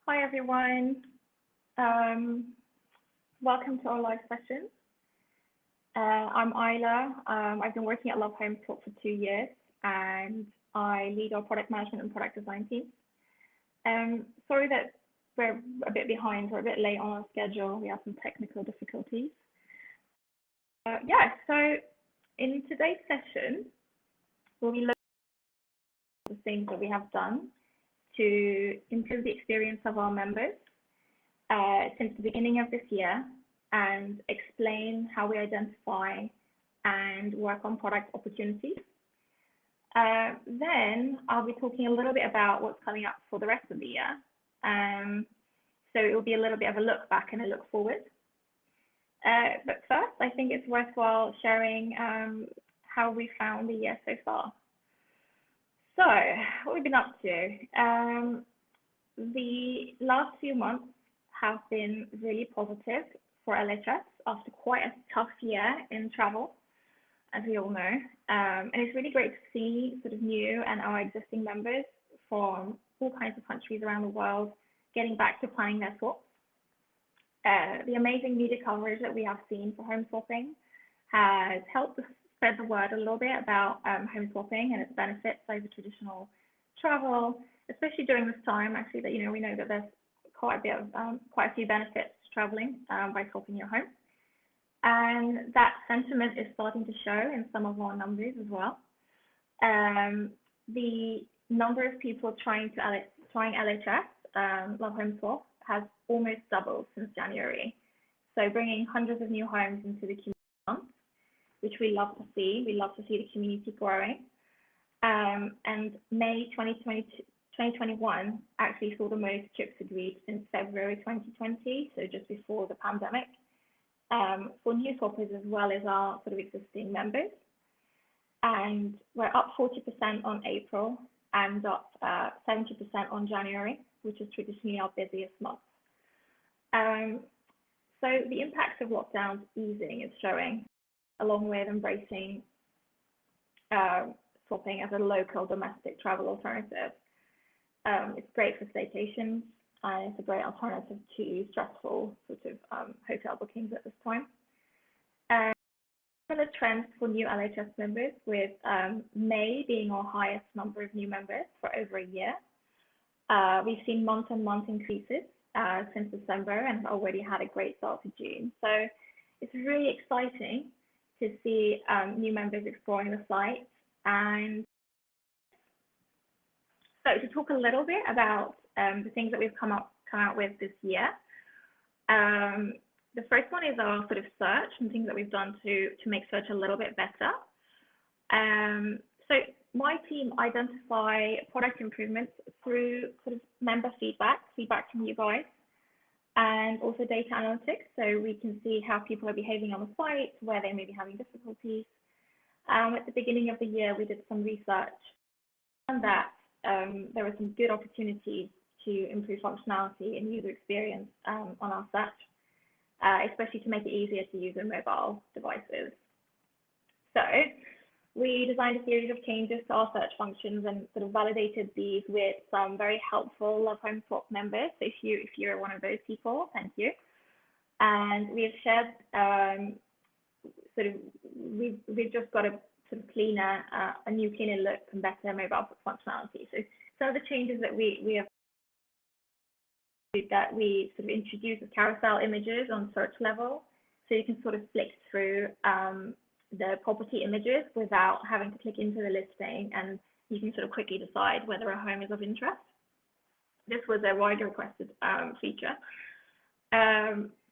Hi everyone. Um, Welcome to our live session. I'm Ayla. I've been working at Love Home Talk for 2 years, and I lead our product management and product design team. Sorry that we're a bit behind or a bit late on our schedule. We have some technical difficulties. So in today's session, we'll be looking at the things that we have done to improve the experience of our members since the beginning of this year and explain how we identify and work on product opportunities. Then I'll be talking a little bit about what's coming up for the rest of the year. So it will be a little bit of a look back and a look forward. But first, I think it's worthwhile sharing how we found the year so far. So what we've been up to. The last few months have been really positive for LHS after quite a tough year in travel, as we all know. And it's really great to see sort of new and our existing members from all kinds of countries around the world getting back to planning their swaps. The amazing media coverage that we have seen for home swapping has helped us spread the word a little bit about home swapping and its benefits over traditional travel, especially during this time, actually, that we know that there's quite a few benefits to traveling by swapping your home. And that sentiment is starting to show in some of our numbers as well. The number of people trying LHS, Love Home Swap, has almost doubled since January. So bringing hundreds of new homes into the community month, which we love to see. We love to see the community growing. And May 2021 actually saw the most trips agreed since February 2020, so just before the pandemic, for new swappers as well as our sort of existing members. And we're up 40% on April and up 70% on January, which is traditionally our busiest month. So the impacts of lockdowns easing is showing, along with embracing swapping as a local domestic travel alternative. It's great for staycations, and it's a great alternative to stressful sort of hotel bookings at this time. Similar trends for new LHS members, with May being our highest number of new members for over a year. We've seen month-on-month increases since December and already had a great start to June. So it's really exciting to see new members exploring the site. And so to talk a little bit about the things that we've come out with this year. The first one is our sort of search and things that we've done to make search a little bit better. So my team identify product improvements through sort of member feedback from you guys, and also data analytics, so we can see how people are behaving on the site, where they may be having difficulties. At the beginning of the year, we did some research and that there were some good opportunities to improve functionality and user experience on our search, especially to make it easier to use on mobile devices. So we designed a series of changes to our search functions and sort of validated these with some very helpful Love Home Swap members. So if you're one of those people, thank you. And we have shared we've just got a sort of a new cleaner look and better mobile functionality. So some of the changes that we sort of introduced as carousel images on search level, so you can sort of flick through the property images without having to click into the listing, and you can sort of quickly decide whether a home is of interest. This was a widely requested feature.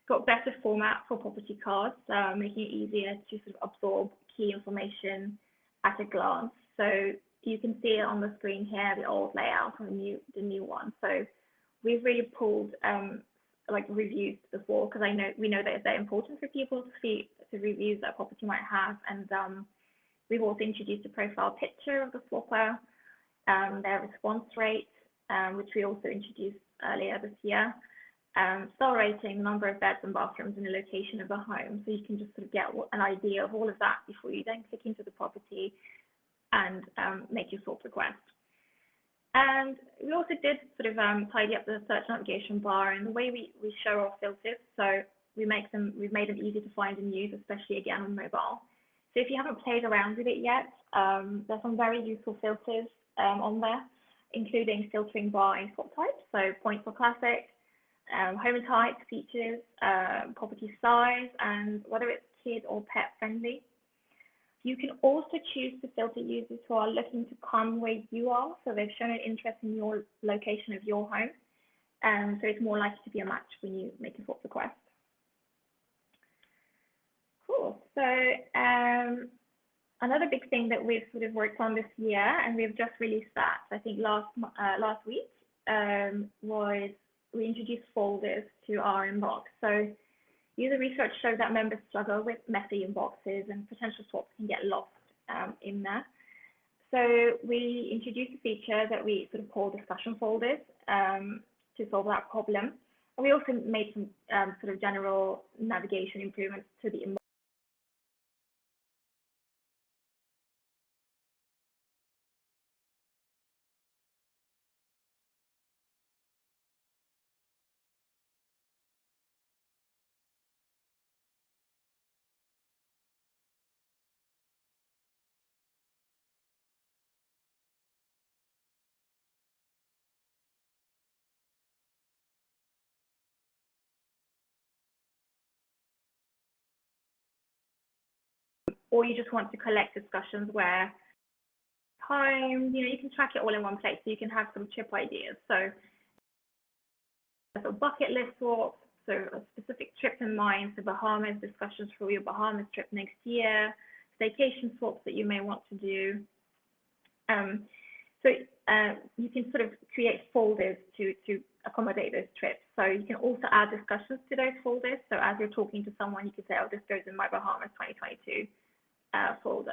Got better format for property cards, making it easier to sort of absorb key information at a glance. So you can see it on the screen here, the old layout and the new one. So we've really pulled like reviews before, because we know that it's important for people to see the reviews that a property might have. And we've also introduced a profile picture of the swapper, their response rate, which we also introduced earlier this year. Star rating, number of beds and bathrooms, and the location of the home. So you can just sort of get an idea of all of that before you then click into the property and make your swap request. And we also did sort of tidy up the search navigation bar and the way we show our filters. So we've made them easy to find and use, especially again on mobile. So if you haven't played around with it yet, there's some very useful filters on there, including filtering by swap type, so points for classic, home type, features, property size, and whether it's kid or pet friendly. You can also choose to filter users who are looking to come where you are, so they've shown an interest in your location of your home, and so it's more likely to be a match when you make a swap request. Cool. So another big thing that we've sort of worked on this year, and we've just released that, I think last week, was we introduced folders to our inbox. So user research showed that members struggle with messy inboxes and potential swaps can get lost in there. So we introduced a feature that we sort of call discussion folders to solve that problem. And we also made some sort of general navigation improvements to the inbox. Or you just want to collect discussions where time, you can track it all in one place, so you can have some trip ideas. So a bucket list swap, so a specific trip in mind, so Bahamas discussions for your Bahamas trip next year, staycation swaps that you may want to do. So you can sort of create folders to accommodate those trips. So you can also add discussions to those folders. So as you're talking to someone, you can say, oh, this goes in my Bahamas 2022 folder.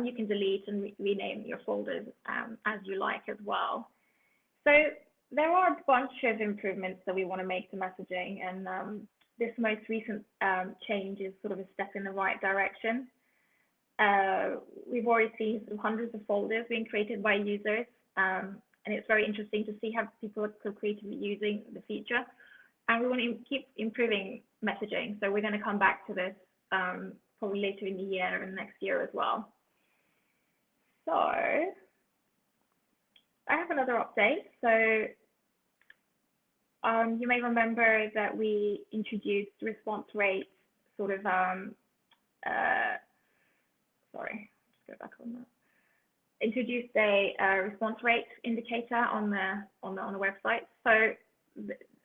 You can delete and rename your folders as you like as well. So there are a bunch of improvements that we want to make to messaging, and this most recent change is sort of a step in the right direction. We've already seen sort of hundreds of folders being created by users, and it's very interesting to see how people are creatively using the feature. And we want to keep improving messaging, so we're going to come back to this probably later in the year and next year as well. So I have another update. So you may remember that we introduced response rate sort of, sorry, just go back on that. Introduced a response rate indicator on the website. So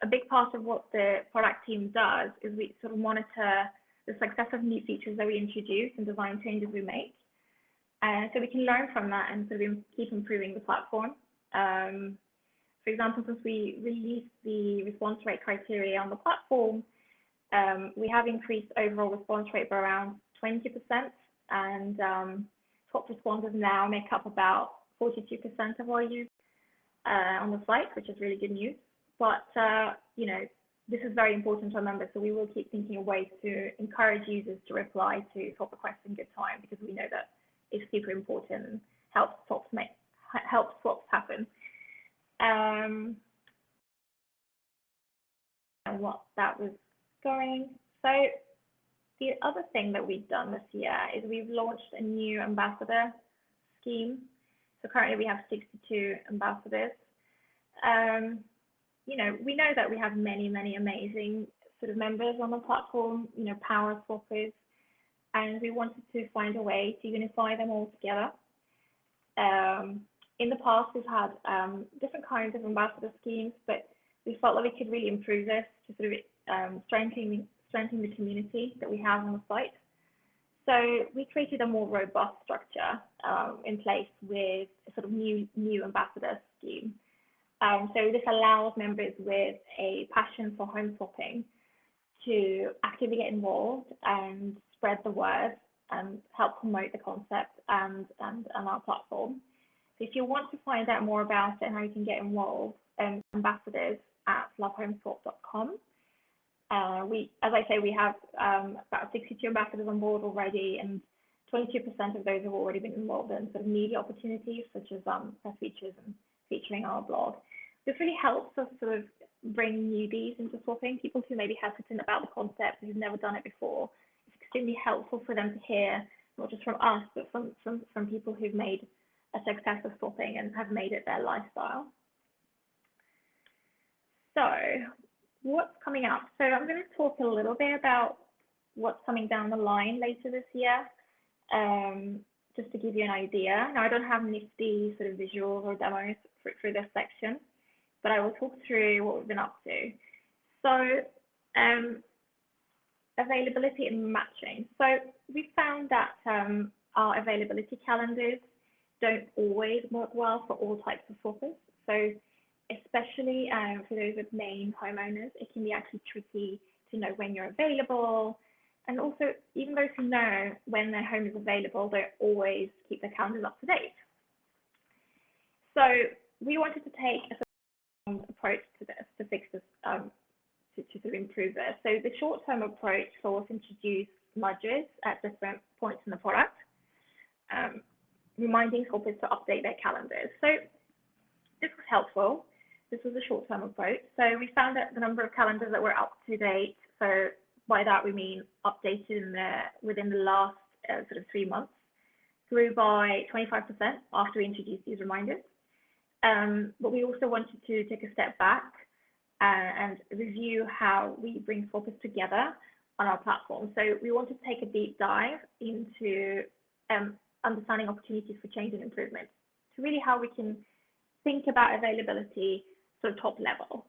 a big part of what the product team does is we sort of monitor the success of new features that we introduce and design changes we make. So we can learn from that and sort of keep improving the platform. For example, since we released the response rate criteria on the platform, we have increased overall response rate by around 20%, and top responders now make up about 42% of our users on the site, which is really good news. But this is very important to remember, so we will keep thinking of ways to encourage users to reply to swap requests in good time, because we know that it's super important and helps swaps happen. And what that was going. So the other thing that we've done this year is we've launched a new ambassador scheme. So currently we have 62 ambassadors. We know that we have many amazing sort of members on the platform, power swappers, and we wanted to find a way to unify them all together. In the past, we've had different kinds of ambassador schemes, but we felt that we could really improve this to sort of strengthen the community that we have on the site. So we created a more robust structure in place with a sort of new ambassador scheme. So this allows members with a passion for home swapping to actively get involved and spread the word and help promote the concept and our platform. So if you want to find out more about it and how you can get involved, ambassadors at lovehomeswap.com. As I say, we have about 62 ambassadors on board already, and 22% of those have already been involved in sort of media opportunities such as press features and featuring our blog. This really helps us sort of bring newbies into swapping, people who may be hesitant about the concept, who've never done it before. It's extremely helpful for them to hear, not just from us, but from people who've made a success of swapping and have made it their lifestyle. So what's coming up? So I'm going to talk a little bit about what's coming down the line later this year, just to give you an idea. Now, I don't have nifty sort of visuals or demos for this section, but I will talk through what we've been up to. So availability and matching. So we found that our availability calendars don't always work well for all types of swappers. So especially for those with main homeowners, it can be actually tricky to know when you're available. And also, even those who know when their home is available, don't always keep their calendars up to date. So we wanted to take a approach to this to fix this, to sort of improve this. So the short-term approach saw us introduce nudges at different points in the product, reminding swappers to update their calendars. So this was helpful. This was a short-term approach. So we found that the number of calendars that were up to date, so by that we mean updated within the last sort of 3 months, grew by 25% after we introduced these reminders. But we also wanted to take a step back and review how we bring swappers together on our platform. So we want to take a deep dive into understanding opportunities for change and improvement, to really how we can think about availability sort of top level.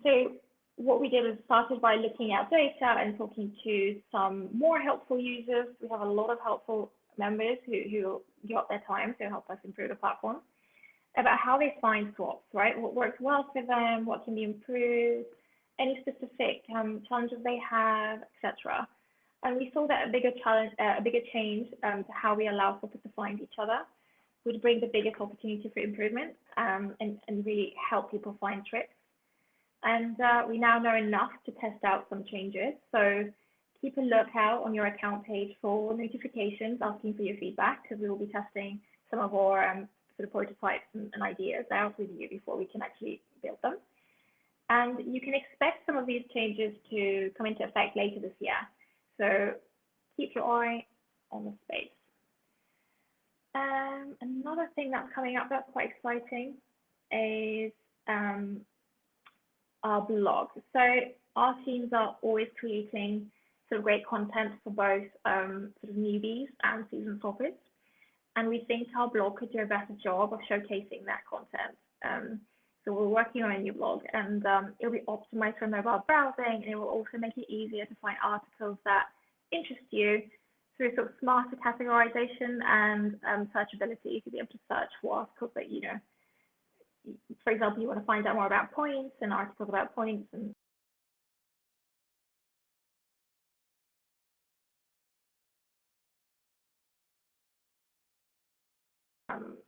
So what we did was started by looking at data and talking to some more helpful users. We have a lot of helpful members who give up their time to help us improve the platform, about how they find swaps, right? What works well for them, what can be improved, any specific challenges they have, etc. And we saw that a bigger change to how we allow swappers to find each other would bring the biggest opportunity for improvement and really help people find tricks. And we now know enough to test out some changes. So keep a lookout on your account page for notifications asking for your feedback, because we will be testing some of our sort of prototypes and ideas out with you before we can actually build them. And you can expect some of these changes to come into effect later this year. So keep your eye on the space. Another thing that's coming up that's quite exciting is our blog. So our teams are always creating sort of great content for both sort of newbies and seasoned swappers. And we think our blog could do a better job of showcasing that content. So we're working on a new blog, and it'll be optimized for mobile browsing, and it will also make it easier to find articles that interest you through sort of smarter categorization and searchability. You'll be able to search for articles that, you know, for example, you want to find out more about points and articles about points and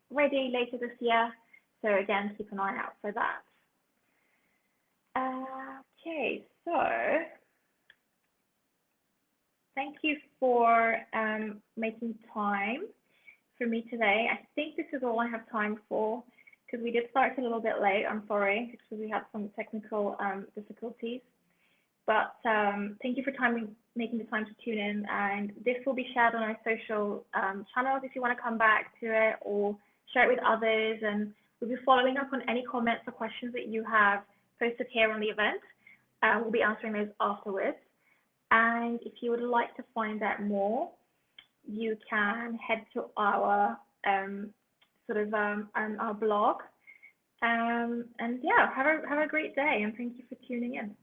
ready later this year. So again, keep an eye out for that. Okay, so thank you for making time for me today. I think this is all I have time for, because we did start a little bit late. I'm sorry, because we had some technical difficulties. But thank you for making the time to tune in. And this will be shared on our social channels if you want to come back to it or share it with others. And we'll be following up on any comments or questions that you have posted here on the event. We'll be answering those afterwards. And if you would like to find out more, you can head to our our blog. And yeah, have a great day, and thank you for tuning in.